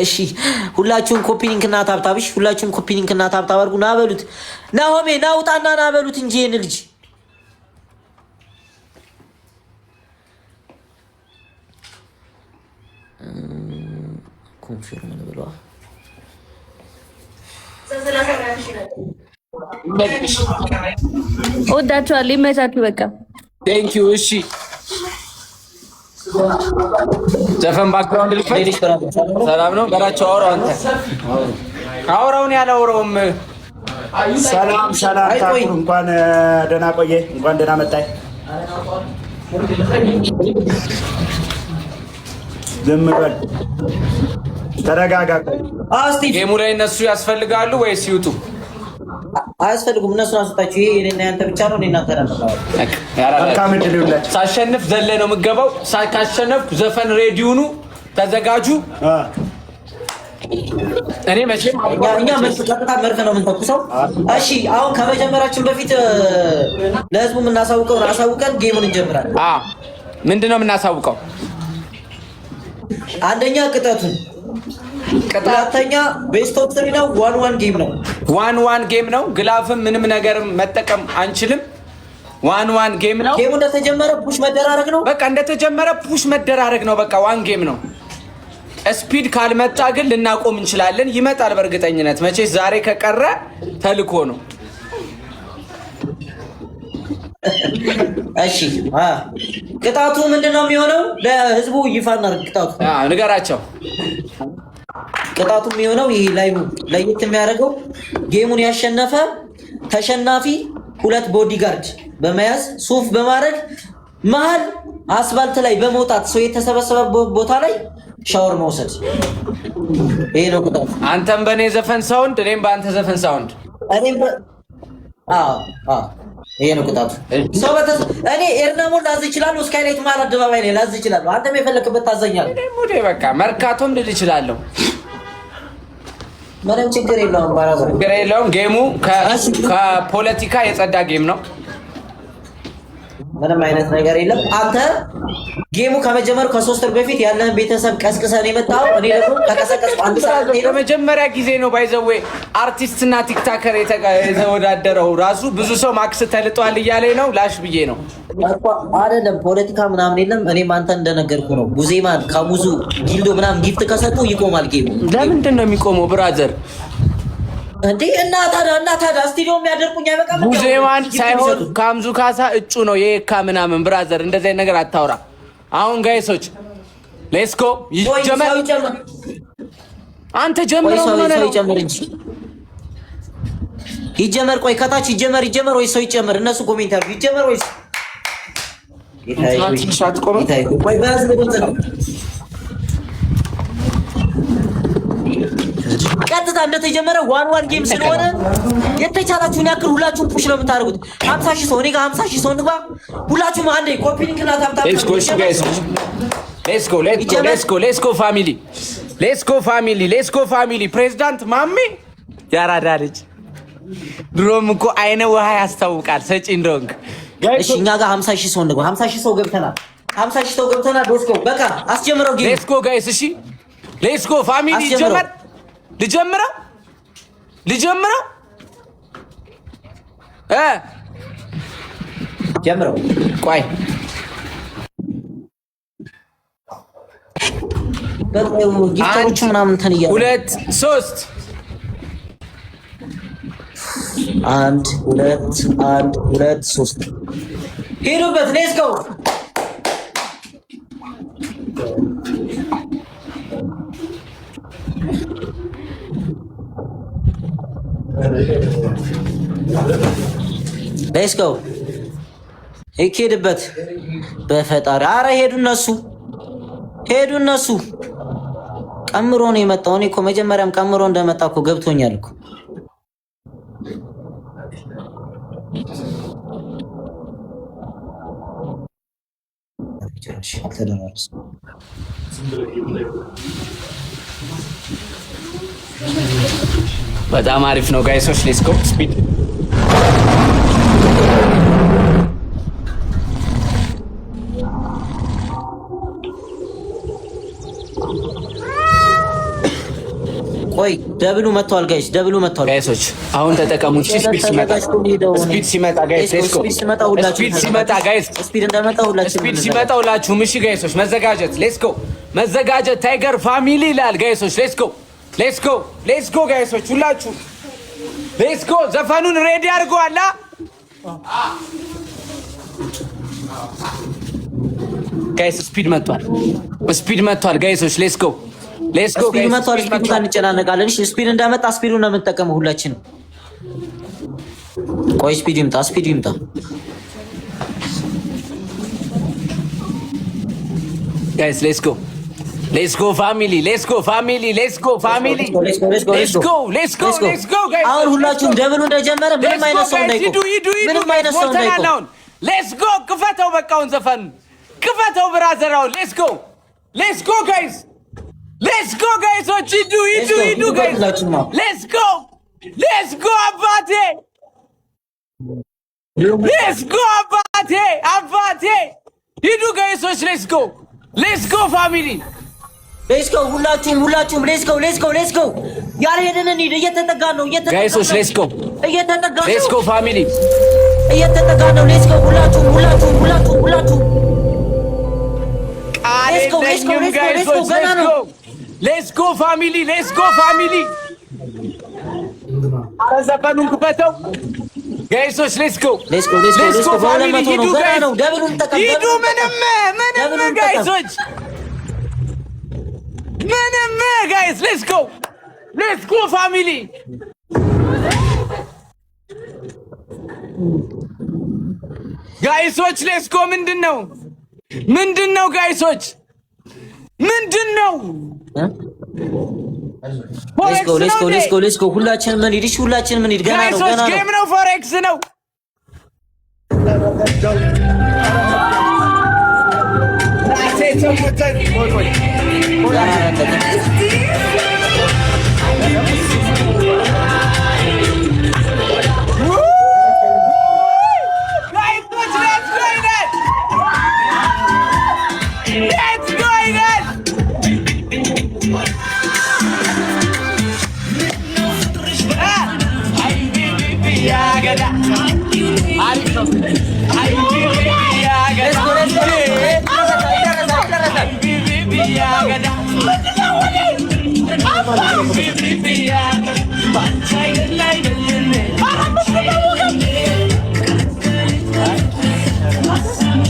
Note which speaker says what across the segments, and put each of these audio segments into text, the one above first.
Speaker 1: እሺ ሁላችሁም ኮፒ ሊንክ እና ታብታብሽ ሁላችሁም ኮፒ ሊንክ እና ታብታብ አድርጉ። ና በሉት ናሆሜ ናውጣና ና በሉት እንጂ ይሄን ልጅ ኮንፊርም ነው ብለዋ
Speaker 2: ወዳችኋለሁ። ይመቻችሁ። በቃ
Speaker 3: ቴንክ ዩ። እሺ ዘፈን ባክግራውንድ ልክፈት። ሰላም ነው በላቸው። አውራው አንተ አውራውን ያላውራውም።
Speaker 4: ሰላም ሰላም። ታኩ እንኳን ደህና ቆየ። እንኳን ደህና መጣይ። ዝም በል ተረጋጋ።
Speaker 1: አስቲ
Speaker 3: ጌሙ ላይ እነሱ ያስፈልጋሉ ወይስ ይውጡ?
Speaker 1: አያስፈልጉም። እነሱን አስወጣችሁ። ይሄ እኔና ያንተ ብቻ ነው። እኔና አንተ ነን።
Speaker 3: ሳሸንፍ ዘለ ነው የምገባው። ካሸነፍኩ ዘፈን ሬዲዮኑ ተዘጋጁ። እኔ መቼም
Speaker 1: እኛ ቀጥታ መርፍ ነው የምንተኩሰው። እሺ አሁን ከመጀመራችን በፊት ለህዝቡ የምናሳውቀውን አሳውቀን ጌሙን እንጀምራለን።
Speaker 3: ምንድን ነው የምናሳውቀው?
Speaker 1: አንደኛ ቅጣቱን፣ ሁለተኛ ቤስት ኦፍ 3 ነው። 1-1 ጌም ነው።
Speaker 3: 1-1 ጌም ነው። ግላፍም ምንም ነገር መጠቀም አንችልም። 1-1 ጌም ነው።
Speaker 1: ጌሙ እንደተጀመረ ፑሽ መደራረግ ነው።
Speaker 3: በቃ እንደተጀመረ ፑሽ መደራረግ ነው። በቃ 1 ጌም ነው። ስፒድ ካልመጣ ግን ልናቆም እንችላለን። ይመጣል በእርግጠኝነት። መቼስ ዛሬ ከቀረ ተልኮ ነው።
Speaker 1: እሺ ቅጣቱ ምንድነው የሚሆነው? ለህዝቡ ይፋ እናድርግ። ቅጣቱ
Speaker 3: ንገራቸው።
Speaker 1: ቅጣቱ የሚሆነው ይሄ ላይ ለየት የሚያደርገው ጌሙን ያሸነፈ ተሸናፊ 2 ቦዲጋርድ በመያዝ ሱፍ በማድረግ መሀል አስፋልት ላይ በመውጣት ሰው የተሰበሰበ ቦታ ላይ ሻወር መውሰድ። ይሄ ነው ቅጣቱ።
Speaker 3: አንተም በእኔ ዘፈን ሳውንድ፣ እኔም በአንተ ዘፈን ሳውንድ።
Speaker 1: ይሄ ነው ቅጣቱ። እኔ ኤርናሞን ላዝ ይችላል። ስካይላይት መሀል አደባባይ ላይ ላዝ ይችላል። አንተም የፈለክበት ታዘኛለህ።
Speaker 3: ሙዴ በቃ መርካቶም ልል እችላለሁ።
Speaker 1: ምንም ችግር የለውም። ባራዘ
Speaker 3: ችግር የለውም። ጌሙ ከፖለቲካ የጸዳ ጌም ነው።
Speaker 1: ምንም አይነት ነገር የለም። አንተ ጌሙ ከመጀመሩ ከ3 ወር በፊት ያለህን ቤተሰብ ቀስቅሰን የመጣው እኔ ደግሞ ተቀሰቀስኩ። አንድ ሰዓት
Speaker 3: ለመጀመሪያ ጊዜ ነው ባይዘዌ አርቲስትና ቲክታከር የተወዳደረው። ራሱ ብዙ ሰው ማክስ ተልጧል እያለ ነው። ላሽ ብዬ ነው
Speaker 1: አይደለም። ፖለቲካ ምናምን የለም። እኔም አንተ እንደነገርኩ ነው። ጉዜማን ከሙዙ ጊልዶ ምናምን ጊፍት ከሰጡ ይቆማል ጌሙ።
Speaker 3: ለምንድን ነው የሚቆመው ብራዘር?
Speaker 1: እንዴ እና ታዲያ ስቱዲዮ የሚያደርቁኝ አይበቃም?
Speaker 3: ጉዜማን ሳይሆን ካምዙ ካሳ እጩ ነው የካ ምናምን። ብራዘር እንደዚህ አይነት ነገር አታውራ። አሁን ጋይሶች ሌትስ ጎ ይጀመር። አንተ ጀምረው ነው
Speaker 1: ይጀመር እንጂ ይጀመር። ቆይ ከታች ይጀመር ወይ ሰው ይጀመር? እነሱ ኮሜንት ያርጉ። ይጀመር ወይስ ቆይ ባዝ ነው ቀጥታ እንደተጀመረ 1-1 ጌም ስለሆነ የተቻላችሁን ያክል ሁላችሁም ፑሽ ነው የምታደርጉት። 50,000 ሰው እኔ ጋር 50,000 ሰው እንግባ። ሁላችሁም አንዴ ኮፒ ሊንክ እና ታብታብ።
Speaker 3: ሌትስ ጎ ፋሚሊ። ፕሬዝዳንት ማሜ ያራዳ ልጅ ድሮም እኮ አይነ ውሃ ያስታውቃል። ሰጪ እንደሆንክ
Speaker 1: እሺ። እኛ ጋር 50,000 ሰው እንግባ። 50,000 ሰው ገብተናል። 50,000 ሰው ገብተናል። ዶስኮ በቃ አስጀምረው ጌም።
Speaker 3: ሌትስ ጎ ጋይስ። እሺ ሌትስ ጎ ፋሚሊ። ጀመር ልጀምረው
Speaker 1: ጀምረው።
Speaker 3: ቆይ
Speaker 1: ጊፍቶቹ ምናምን እንትን እያሉ
Speaker 3: 2 3
Speaker 1: 1 2 3 ሄዱበት። ሌትስ ጎ ሌትስ ጎ ይኬድበት። በፈጣሪ አረ ሄዱ እነሱ ቀምሮ ነው የመጣው። እኔ እኮ መጀመሪያም ቀምሮ እንደመጣ እኮ ገብቶኛል እኮ።
Speaker 3: በጣም አሪፍ ነው ጋይሶች። ሌትስ ጎ ስፒድ
Speaker 1: ቆይ ደብሉ መጥቷል ጋይስ፣ ደብሉ መጥቷል
Speaker 3: ጋይሶች። አሁን ተጠቀሙት። ስፒድ ሲመጣ ጋይስ ሌትስ ጎ። ስፒድ ሲመጣ ጋይስ፣
Speaker 1: ስፒድ እንደመጣ ሁላችንም
Speaker 3: ስፒድ ሲመጣ ሁላችሁም እሺ ጋይሶች መዘጋጀት። ሌትስ ጎ መዘጋጀት። ታይገር ፋሚሊ ይላል ጋይሶች። ሌትስ ጎ ሌትስ ጎ ሌትስ ጎ ጋይሶች ሁላችሁ ሌትስ ጎ። ዘፈኑን ሬዲ አድርገዋል። ጋይስ ስፒድ መጥቷል፣ ስፒድ መጥቷል ጋይሶች። ሌትስ ጎ ሌትስ ጎ
Speaker 1: ስፒድ መጥቷል። ስፒድ እንጨናነቃለን። እሺ ስፒድ እንዳመጣ ስፒዱን ነው የምንጠቀመው ሁላችንም። ቆይ ስፒድ ይምጣ፣ ስፒድ ይምጣ።
Speaker 3: ጋይስ ሌትስ ጎ ሌትስ ጎ ፋሚሊ ሌትስ ጎ ፋሚሊ ሌትስ ጎ ፋሚሊ ሌትስ ጎ ሌትስ ጎ ሌትስ ጎ ጋይስ።
Speaker 1: አሁን ሁላችሁም ደብሉ እንደጀመረ ምንም አይነት ሰው እንዳይቆም፣ ምንም አይነት ሰው እንዳይቆም።
Speaker 3: ሌትስ ጎ ክፈተው፣ በቃውን ዘፈን ክፈተው ብራዘራው። ሌትስ ጎ ሌትስ ጎ ጋይስ ሌትስ ጎ ጋይሶች፣ ሂዱ ሂዱ ሂዱ ጋይስ። ሌትስ ጎ ሌትስ ጎ አባቴ፣ ሌትስ ጎ አባቴ አባቴ፣ ሂዱ ጋይሶች። ሌትስ ጎ ሌትስ ጎ ፋሚሊ
Speaker 1: ሌትስ ጎ ሁላችሁም ሁላችሁም ሌትስ ጎ ሌትስ ጎ ሌትስ ጎ። ያልሄድን እንሂድ። እየተጠጋን ነው
Speaker 3: ጋይሶች። ሌትስ ጎ
Speaker 1: እየተጠጋን ነው።
Speaker 3: ሌትስ ጎ ፋሚሊ
Speaker 1: እየተጠጋን ነው። ሌትስ ጎ ሁላችሁም ሁላችሁም ሁላችሁም ሁላችሁም
Speaker 3: ሌትስ ጎ ሌትስ ጎ ሌትስ ጎ ገና ነው። ሌትስ ጎ ፋሚሊ ሌትስ ጎ ፋሚሊ። ኧረ ዘፈኑን ክፈተው ጋይሶች። ሌትስ ጎ
Speaker 1: ሌትስ ጎ ሌትስ ጎ ፋሚሊ ሂዱ ጋይስ፣
Speaker 3: ሂዱ። ምንም ጋይሶች ምንም ጋይስ። ሌትስ ጎ ሌትስ ጎ ፋሚሊ ጋይሶች። ሌትስ ጎ ምንድን ነው ምንድን ነው ጋይሶች ምንድን ነው?
Speaker 1: ሌትስ ጎ ሌትስ ጎ ሌትስ ጎ ሌትስ ጎ ሁላችንም እንሂድ። እሺ ሁላችንም እንሂድ። ገና ነው ገና ነው።
Speaker 3: ጌም ነው፣ ፎሬክስ ነው።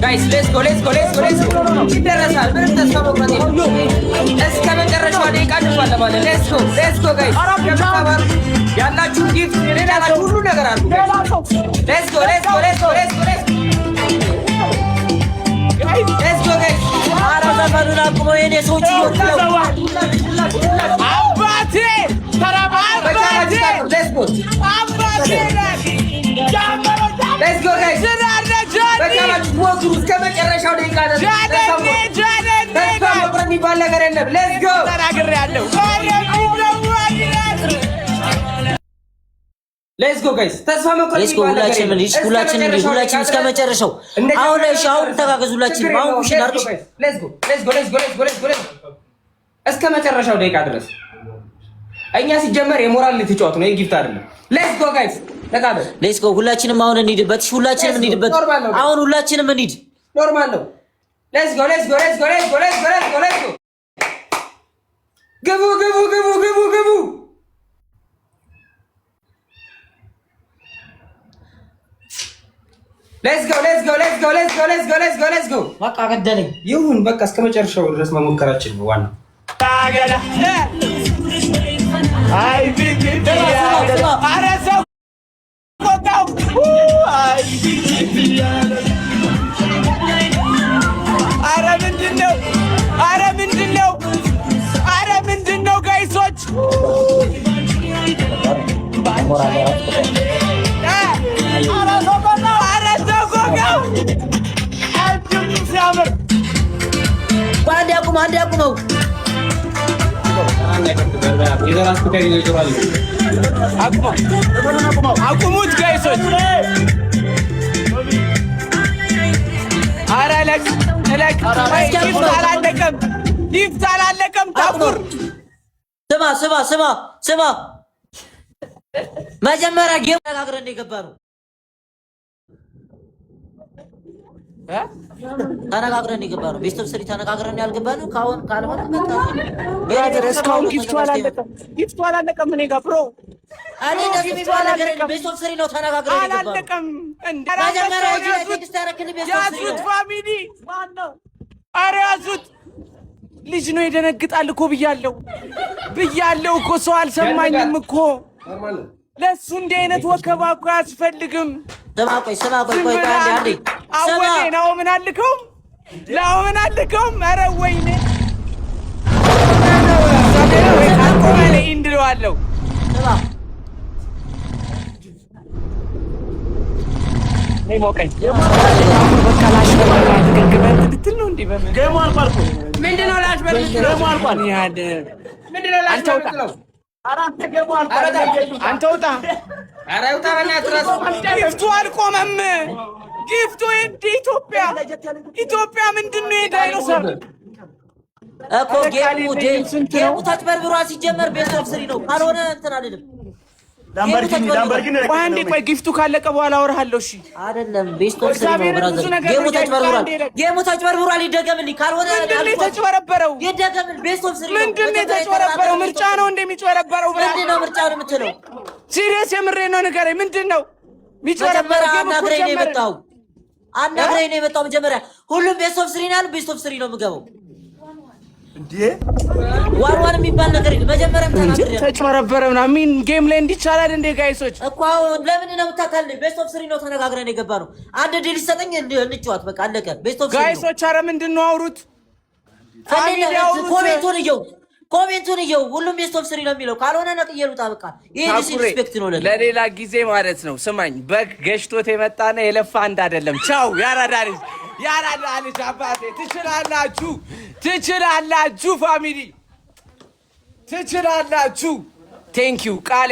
Speaker 5: ጋይስ ሌትስ ጎ ሌትስ ጎ ሌትስ ጎ ሌትስ ጎ ይደረሳል። ምንም ተስፋ መቁረጥ የለም። እስከ መጨረሻው ደቂቃ እንኳን ማለት ሌትስ ጎ ጋይስ። ያላችሁ ጊፍት የሌላችሁ ሁሉ ነገር አሉ። ሌትስ ጎ ሌትስ ጎ ሌትስ ጎ ሌትስ ጎ ሌትስ ጎ ጋይስ።
Speaker 1: ኧረ ዘፈኑን አቁመው የኔ ሰዎች ይወጣሉ።
Speaker 3: አባቴ ተራባ አባቴ
Speaker 5: ሌትስ ጎ
Speaker 3: አባቴ
Speaker 5: ሌትስ ጎ ጋይስ። በቃላችሁ ሞክሩ እስከ መጨረሻው ደቂቃ ድረስ። ተስፋ መቁረጥ የሚባል ነገር የለም። ሌትስ ጎ
Speaker 3: ተናግሬያለሁ።
Speaker 5: ሌትስ ጎ ጋይስ። ተስፋ መቁረጥ
Speaker 1: ሌትስ ጎ ሁላችንም እንሂድ። ሁላችንም እንሂድ። ሁላችንም እስከ መጨረሻው አሁን ላይ አሁን ተጋገዙ። ሁላችንም አሁን ኩሽን አድርጉ።
Speaker 5: ሌትስ ጎ ሌትስ ጎ ሌትስ ጎ ሌትስ ጎ ሌትስ ጎ እስከ መጨረሻው ደቂቃ ድረስ። እኛ ሲጀመር የሞራል ልትጫወቱ ነው፣ የጊፍት አይደለም። ሌትስ ጎ ጋይስ ተቃበል።
Speaker 1: ሌትስ ጎ ሁላችንም አሁን እንሂድበት። ሁላችንም እንሂድበት። አሁን ሁላችንም እንሂድ።
Speaker 5: ኖርማል ነው። ሌትስ ጎ ሌትስ ጎ ሌትስ ጎ ሌትስ ጎ ሌትስ ጎ ሌትስ ጎ ሌትስ ጎ ግቡ ግቡ ግቡ ግቡ ግቡ። ሌትስ ጎ ሌትስ ጎ ሌትስ ጎ ሌትስ ጎ ሌትስ ጎ ሌትስ ጎ ሌትስ ጎ። በቃ ገደለኝ። ይሁን በቃ እስከ መጨረሻው ድረስ መሞከራችን ነው ዋናው።
Speaker 3: አይ ቢቢ ኧረ ሰው ቆጣው። ኧረ ምንድን ነው? ኧረ ምንድን ነው? ኧረ ምንድን ነው ጋይሶች? ኧረ ሰው ቆጣው። ሲያምር
Speaker 1: አንዴ አቁመው አንዴ አቁመው።
Speaker 3: አቁሙት ጋይሶች። ኧረ ለቅ ለቅ። ጊፍት አላለቀም፣ ጊፍት አላለቀም። ታኩር
Speaker 1: ስማ ስማ መጀመሪያ ጌም ተነጋግረን የገባነው ተነጋግረን የገባነው ቤስት ኦፍ 3 ተነጋግረን ያልገባነው ካሁን ካልሆነ
Speaker 3: እስካሁን ጊፍቱ አላለቀም እኔ ጋር ብሮ
Speaker 1: እኔ እንደዚህ የሚባል ነገር ቤስት ኦፍ 3 ነው ተነጋግረን የገባነው
Speaker 3: አላለቀም
Speaker 1: መጀመሪያ ቴክስት ያደረክልኝ ቤስት ኦፍ 3 ነው
Speaker 3: ያዙት ፋሚሊ ማነው ኧረ ያዙት ልጅ ነው ይደነግጣል እኮ ብያለሁ እኮ ሰው አልሰማኝም እኮ ለሱ እንዲህ አይነት ወከባ እኮ አያስፈልግም
Speaker 1: ስማ ቆይ አንዴ
Speaker 3: አወዴ ነው ምን አልከውም ኧረ ወይኔ ቆማለ እንድለዋለሁ ነይ ሞቀኝ በቃ ላሽ በቃ ተገገበን እንድትል ነው እንዴ በምን
Speaker 4: ገሙ አልቋልኩ
Speaker 5: ምንድነው ላሽ በል
Speaker 4: ገሙ አልቋል
Speaker 3: ያደ
Speaker 5: ምንድነው ላሽ በል
Speaker 4: አራት ገሙ አልቋል
Speaker 3: አንተ ውጣ
Speaker 5: ኧረ ውጣ በእናትህ ራሱ
Speaker 3: ጊፍቱ አልቆመም ጊፍቱ እንደ ኢትዮጵያ ምንድነው የዳይኖሰር
Speaker 1: እኮ ጌሙ ተጭበርብሯ ሲጀመር ቤስት ኦፍ 3 ነው ካልሆነ እንትን አይደለም
Speaker 4: ላምበርጊኒ
Speaker 3: አንዴ ቆይ ጊፍቱ ካለቀ በኋላ አወራሃለሁ እሺ
Speaker 1: አይደለም ቤስት ኦፍ 3 ነው ብራዘር ጌሙ ተጭበርብሯል ይደገምልኝ ካልሆነ
Speaker 3: ምንድነው የተጭበረበረው
Speaker 1: ይደገምል ቤስት ኦፍ 3 ነው
Speaker 3: ምንድነው የተጭበረበረው ምርጫ ነው እንደሚጭበረበረው
Speaker 1: ምንድነው ምርጫው የምትለው
Speaker 3: ሲሪየስ የምሬ ነው ንገረኝ ምንድነው የሚጭበረበረው
Speaker 1: አናግረኝ ነው የመጣው መጀመሪያ ሁሉም ቤስት ኦፍ 3 ነው ቤስት ኦፍ 3 ነው የምገባው
Speaker 4: እንዴ
Speaker 1: ዋርዋር የሚባል ነገር መጀመሪያም ተናግሬ
Speaker 3: ተጭበረበረ ምናምን ጌም ላይ እንዲቻላል እንደ ጋይሶች
Speaker 1: እኮ ለምን ነው የምታታልኝ ቤስት ኦፍ 3 ነው ተነጋግረን የገባነው አንድ ዲል ሰጠኝ እንጫወት በቃ አለቀ ቤስት ኦፍ 3
Speaker 3: ጋይሶች ኧረ ምንድነው አውሩት
Speaker 1: ኮሜንቱን እየው ሁሉም ቤስት ኦፍ 3 ነው የሚለው ካልሆነ ነቅየሉታ በቃ ይሄ ዲስሪስፔክት ነው
Speaker 3: ለሌላ ጊዜ ማለት ነው ስማኝ በግ ገሽቶት የመጣና የለፋ አንድ አይደለም ቻው ያራዳልሽ አባቴ ትችላላችሁ ፋሚሊ ትችላላችሁ ቴንኪው ቃል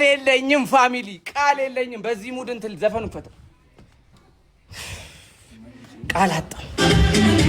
Speaker 3: የለኝም ፋሚሊ ቃል የለኝም በዚህ ሙድ እንትን ዘፈኑ ፈታ ቃል አጣ